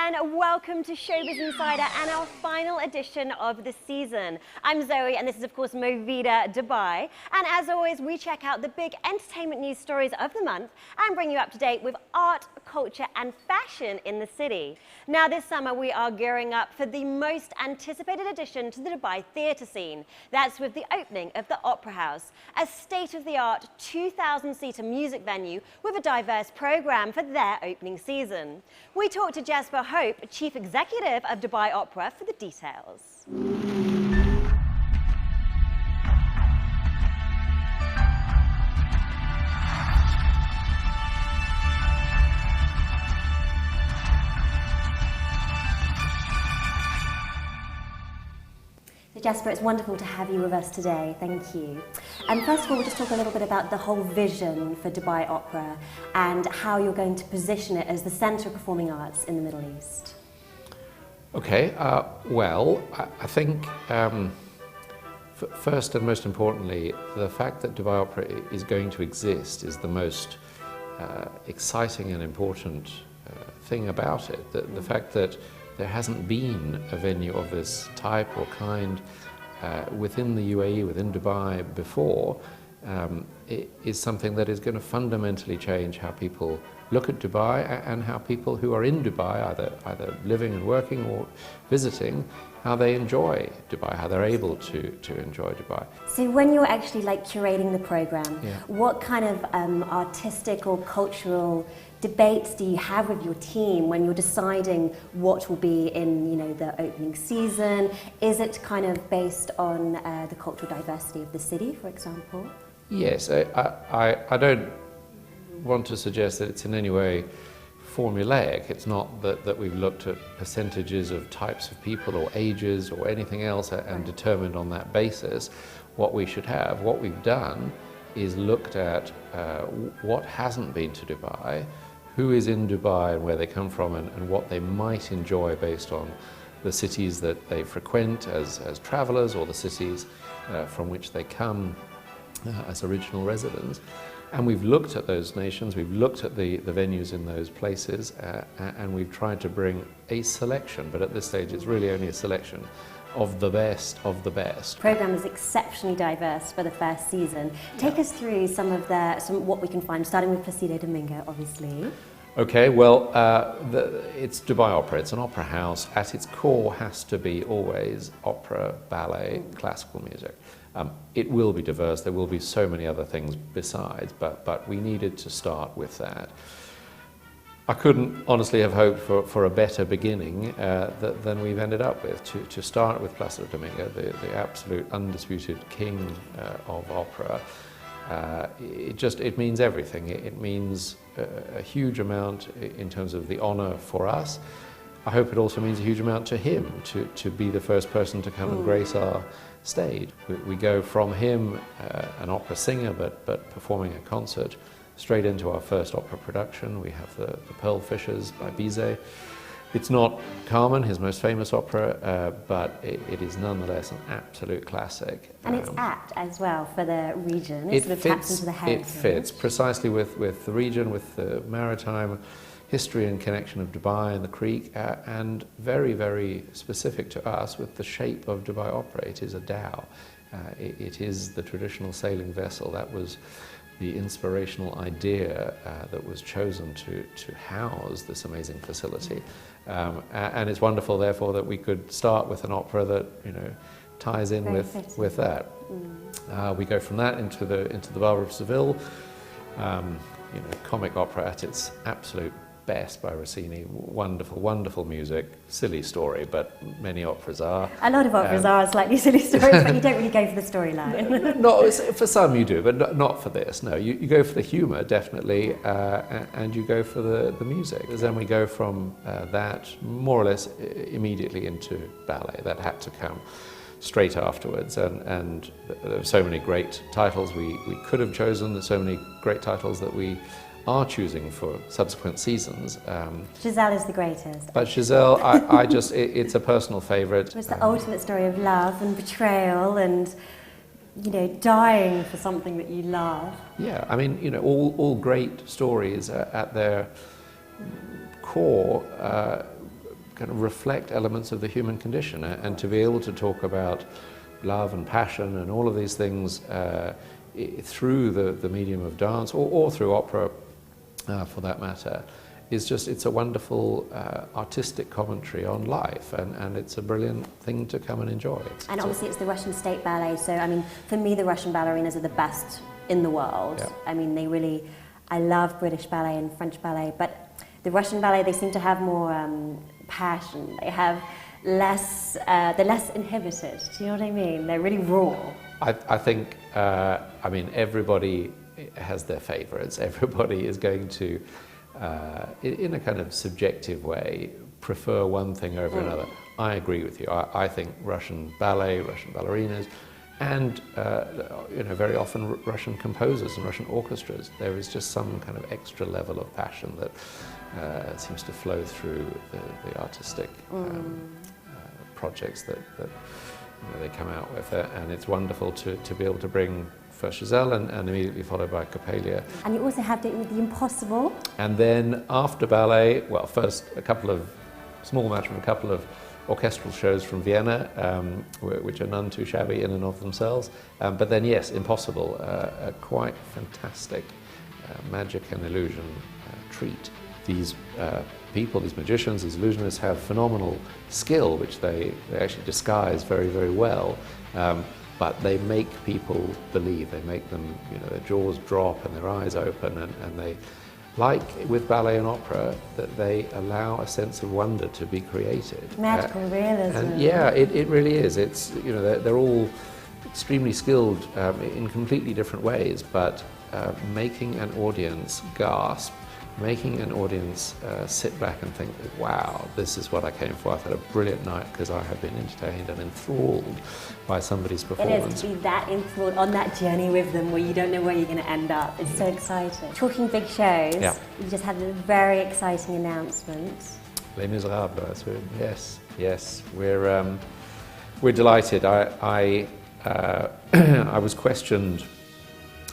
and welcome to Showbiz Insider and our final edition of the season. I'm Zoe and this is of course Movida Dubai, and as always we check out the big entertainment news stories of the month and bring you up to date with art, culture and fashion in the city. Now this summer we are gearing up for the most anticipated addition to the Dubai theatre scene. That's with the opening of the Opera House, a state-of-the-art 2,000-seater music venue with a diverse programme for their opening season. We talked to Jasper Hope, Chief Executive of Dubai Opera, for the details. So Jasper, it's wonderful to have you with us today. Thank you. And first of all, we'll just talk a little bit about the whole vision for Dubai Opera and how you're going to position it as the centre of performing arts in the Middle East. Okay, well, I think first and most importantly, the fact that Dubai Opera is going to exist is the most exciting and important thing about it. The fact that there hasn't been a venue of this type or kind within the UAE, within Dubai before, it is something that is going to fundamentally change how people look at Dubai and how people who are in Dubai, either living and working or visiting, how they enjoy Dubai, how they're able to enjoy Dubai. So when you're actually curating the programme, yeah. What kind of artistic or cultural debates do you have with your team when you're deciding what will be in the opening season? Is it kind of based on the cultural diversity of the city, for example? Yes, I don't want to suggest that it's in any way formulaic. It's not that we've looked at percentages of types of people or ages or anything else and determined on that basis what we should have. What we've done is looked at what hasn't been to Dubai, who is in Dubai and where they come from, and what they might enjoy based on the cities that they frequent as travellers or the cities from which they come as original residents. And we've looked at those nations, we've looked at the venues in those places, and we've tried to bring a selection, but at this stage it's really only a selection of the best of the best. The programme is exceptionally diverse for the first season. Take us through some what we can find, starting with Placido Domingo, obviously. Okay, well, it's Dubai Opera. It's an opera house. At its core has to be always opera, ballet, classical music. It will be diverse. There will be so many other things besides, but we needed to start with that. I couldn't honestly have hoped for a better beginning than we've ended up with. To start with Placido Domingo, the absolute undisputed king of opera. It means everything. It means a huge amount in terms of the honour for us. I hope it also means a huge amount to him, to be the first person to come and grace our stage. We go from him, an opera singer, but performing a concert, straight into our first opera production. We have the Pearl Fishers by Bizet. It's not Carmen, his most famous opera, but it is nonetheless an absolute classic. And it's apt as well for the region. It sort of taps into the heritage. It fits precisely with the region, with the maritime history and connection of Dubai and the Creek, and very, very specific to us with the shape of Dubai Opera. It is a dhow. It is the traditional sailing vessel. That was the inspirational idea that was chosen to house this amazing facility. And it's wonderful, therefore, that we could start with an opera that ties in with that. We go from that into the Barber of Seville, comic opera at its absolute best by Rossini. Wonderful, wonderful music. Silly story, but many operas are. A lot of operas are slightly silly stories, but you don't really go for the storyline. No, for some you do, but not for this. No, you go for the humour, definitely, and you go for the music. Then we go from that more or less immediately into ballet. That had to come straight afterwards, and there are so many great titles we could have chosen. There's so many great titles that we are choosing for subsequent seasons. Giselle is the greatest. But Giselle, it's a personal favourite. It's the ultimate story of love and betrayal and, dying for something that you love. Yeah, I mean, all great stories at their core kind of reflect elements of the human condition, and to be able to talk about love and passion and all of these things through the medium of dance or through opera, for that matter, it's a wonderful artistic commentary on life, and it's a brilliant thing to come and enjoy. And obviously it's the Russian state ballet, so I mean, for me the Russian ballerinas are the best in the world. Yeah. I mean, I love British ballet and French ballet, but the Russian ballet, they seem to have more passion. They have less, they're less inhibited, do you know what I mean? They're really raw. I think, I mean, everybody has their favourites. Everybody is going to, in a kind of subjective way, prefer one thing over another. I agree with you. I think Russian ballet, Russian ballerinas, and very often Russian composers and Russian orchestras, there is just some kind of extra level of passion that seems to flow through the artistic projects that they come out with, and it's wonderful to be able to bring first Giselle and immediately followed by Coppelia. And you also have the Impossible. And then after ballet, well, first a couple of small match from a couple of orchestral shows from Vienna, which are none too shabby in and of themselves. But then, yes, Impossible, a quite fantastic magic and illusion treat. These people, these magicians, these illusionists have phenomenal skill, which they actually disguise very, very well. But they make people believe. They make them, their jaws drop and their eyes open, and they, like with ballet and opera, that they allow a sense of wonder to be created. Magical realism. And yeah, it really is. It's, they're all extremely skilled in completely different ways, but making an audience gasp, making an audience sit back and think, wow, this is what I came for. I've had a brilliant night because I have been entertained and enthralled by somebody's performance. It is to be that enthralled on that journey with them where you don't know where you're going to end up. It's so exciting. Talking big shows, you just had a very exciting announcement. Les Miserables, yes. We're delighted. I was questioned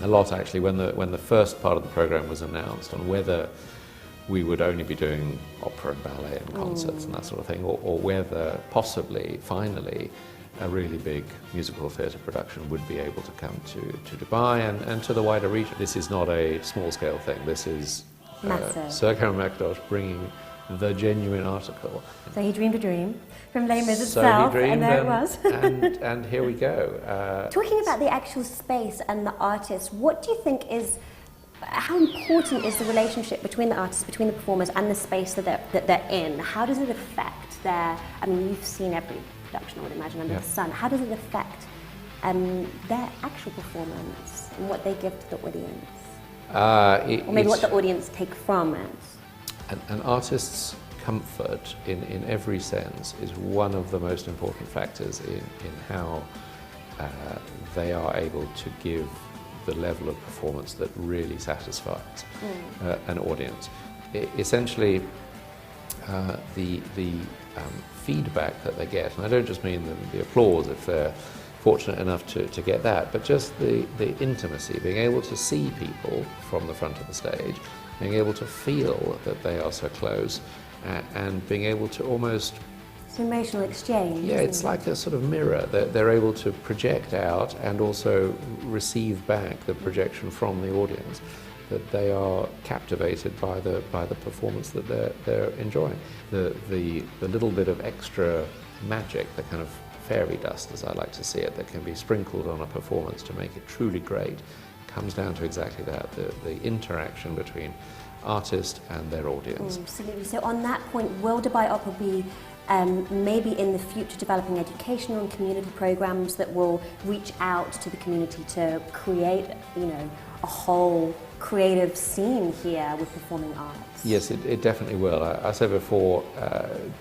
a lot, actually, when the first part of the program was announced, on whether we would only be doing opera and ballet and concerts and that sort of thing, or whether possibly, finally, a really big musical theatre production would be able to come to Dubai and to the wider region. This is not a small-scale thing. This is Serkan Makdosh bringing the genuine article. So he dreamed a dream from Les Mis itself, and there it was. and here we go. Talking about the actual space and the artists, what do you think how important is the relationship between the artists, between the performers, and the space that they're in? How does it affect you've seen every production, I would imagine, under the sun. How does it affect their actual performance and what they give to the audience? Or maybe what the audience take from it? An artist's comfort in every sense is one of the most important factors in how they are able to give the level of performance that really satisfies an audience. Essentially, the feedback that they get, and I don't just mean the applause if they're fortunate enough to get that, but just the intimacy, being able to see people from the front of the stage, being able to feel that they are so close, and being able to almost... It's an emotional exchange. Yeah, it's like a sort of mirror. They're able to project out and also receive back the projection from the audience, that they are captivated by the performance that they're enjoying. The little bit of extra magic, the kind of fairy dust, as I like to see it, that can be sprinkled on a performance to make it truly great, comes down to exactly that, the interaction between artist and their audience. Absolutely. So on that point, will Dubai Opera be maybe in the future developing educational and community programs that will reach out to the community to create, a whole creative scene here with performing arts? Yes, it definitely will. I said before,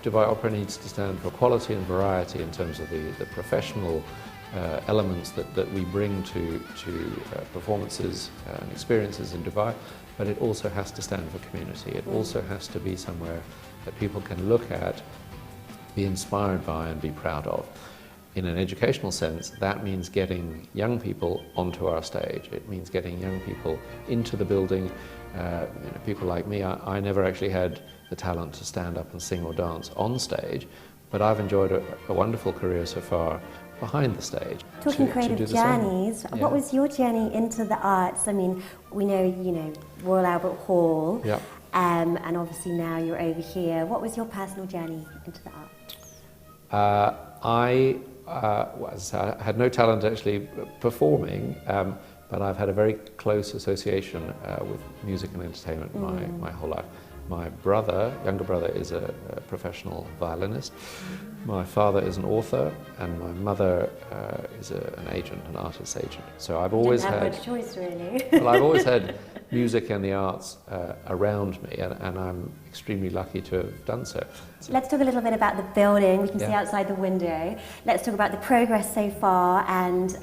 Dubai Opera needs to stand for quality and variety in terms of the professional elements that we bring to performances and experiences in Dubai, but it also has to stand for community. It also has to be somewhere that people can look at, be inspired by, and be proud of. In an educational sense, that means getting young people onto our stage. It means getting young people into the building. People like me, I never actually had the talent to stand up and sing or dance on stage, but I've enjoyed a wonderful career so far behind the stage. Talking creative journeys, yeah. What was your journey into the arts? I mean, we know, you know, Royal Albert Hall, yeah. And obviously now you're over here. What was your personal journey into the arts? I had no talent actually performing, but I've had a very close association with music and entertainment my whole life. My younger brother, is a professional violinist. My father is an author, and my mother is an agent, an artist agent. So I've always had much choice, really. Well, I've always had music and the arts around me, and I'm extremely lucky to have done so. Let's talk a little bit about the building. We can see outside the window. Let's talk about the progress so far and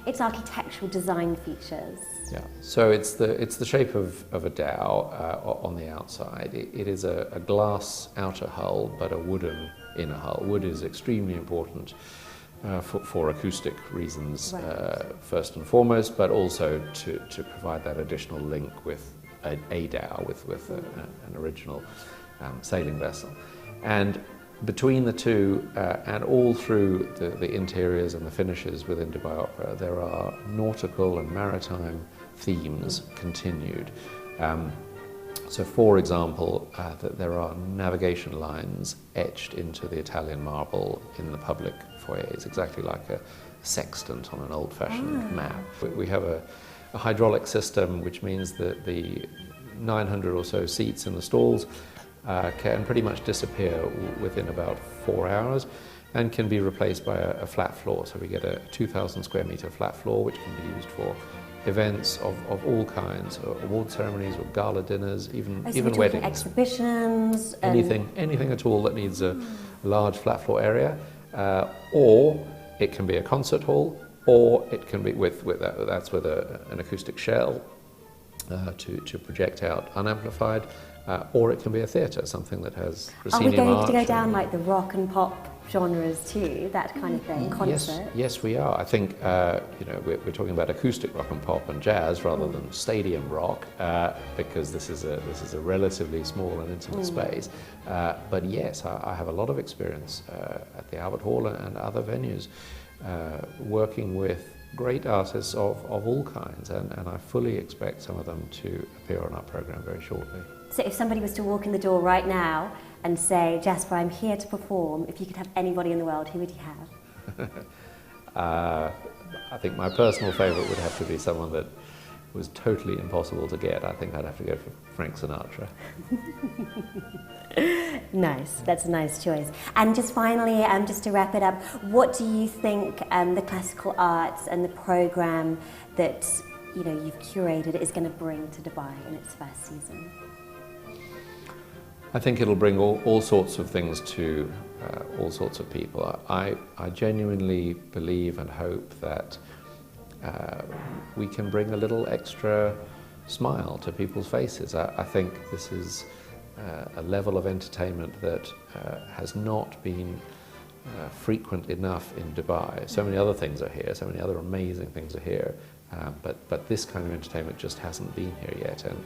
its architectural design features. Yeah, so it's the shape of a dhow on the outside. It is a glass outer hull, but a wooden inner hull. Wood is extremely important for acoustic reasons, right. First and foremost, but also to provide that additional link with a dhow, with an original sailing vessel. And between the two, and all through the interiors and the finishes within Dubai Opera, there are nautical and maritime themes continued. So, for example, that there are navigation lines etched into the Italian marble in the public foyers, exactly like a sextant on an old-fashioned map. We have a hydraulic system, which means that the 900 or so seats in the stalls can pretty much disappear within about 4 hours and can be replaced by a flat floor. So we get a 2,000 square meter flat floor, which can be used for events of all kinds, award ceremonies or gala dinners, even weddings. Exhibitions? Anything at all that needs a large flat floor area, or it can be a concert hall, or it can be with an acoustic shell to project out unamplified, or it can be a theatre, something that has Rossini. Are we going to go down like the rock and pop genres too, that kind of thing, concert? Yes, we are. I think we're talking about acoustic rock and pop and jazz rather than stadium rock, because this is a relatively small and intimate space. But yes, I have a lot of experience at the Albert Hall and other venues working with great artists of all kinds, and I fully expect some of them to appear on our programme very shortly. So if somebody was to walk in the door right now and say, Jasper, I'm here to perform, if you could have anybody in the world, who would you have? I think my personal favourite would have to be someone that was totally impossible to get. I think I'd have to go for Frank Sinatra. Nice, that's a nice choice. And just finally, just to wrap it up, what do you think the classical arts and the programme that you've curated is going to bring to Dubai in its first season? I think it'll bring all sorts of things to all sorts of people. I genuinely believe and hope that we can bring a little extra smile to people's faces. I think this is a level of entertainment that has not been frequent enough in Dubai. So many other things are here, so many other amazing things are here, but this kind of entertainment just hasn't been here yet, and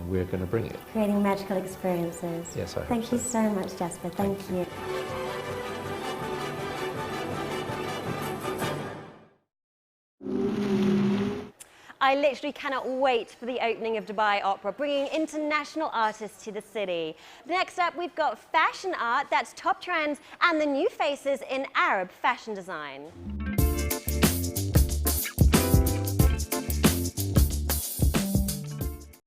we're going to bring it. Creating magical experiences. Yes, I hope Thank you so much, Jasper. Thank you. I literally cannot wait for the opening of Dubai Opera, bringing international artists to the city. Next up, we've got fashion art, that's top trends and the new faces in Arab fashion design.